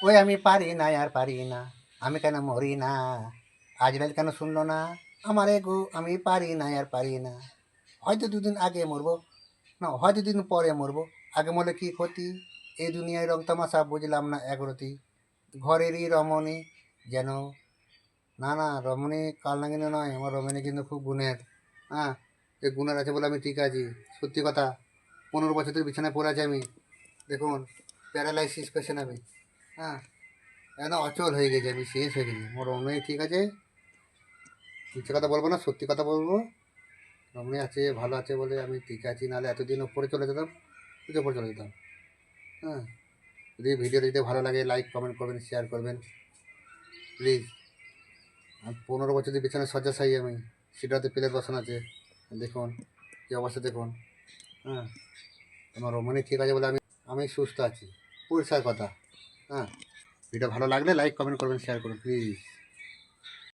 ওই আমি পারি না আর পারি না, আমি কেন মরি না, আজ রাত কেন শুনলো না আমার গো, আমি পারি না আর পারি না। হয়তো দুদিন আগে মরবো, না হয়তো দুদিন পরে মরবো, আগে মরলে কি ক্ষতি, এই দুনিয়ায় রং তামাশা বুঝলাম না একরতি। ঘরেরই রমণী যেন, না না রমণী কাল নাগিনী নয়, আমার রমণী কিন্তু খুব গুণের। হ্যাঁ, এই গুণের আছে বলে আমি ঠিক আছি। সত্যি কথা, 15 বছর ধরে বিছানায় পড়ে আছি আমি, দেখুন প্যারালাইসিস পেশেন্ট আমি। হ্যাঁ, একদম অচল হয়ে গেছে, আমি শেষ হয়ে গেছি। আমার রমণী ঠিক আছে, মিথ্যে কথা বলবো না, সত্যি কথা বলবো। রমণী আছে, ভালো আছে বলে আমি ঠিক আছি, নাহলে এতদিন ওপরে চলে যেতাম, পুজো উপরে চলে যেতাম। হ্যাঁ, যদি ভিডিওটা যদি ভালো লাগে লাইক কমেন্ট করবেন, শেয়ার করবেন প্লিজ। আর 15 বছর ধরে বিছানায় শয্যাশায়ী আমি, সেটাতে প্লেট বসানো আছে, দেখুন কী অবস্থা দেখুন। হ্যাঁ, আমার রমণী ঠিক আছে বলে আমি আমি সুস্থ আছি, পরিষ্কার কথা। হ্যাঁ, ভিডিও ভালো লাগলে লাইক কমেন্ট করবেন, শেয়ার করুন প্লিজ।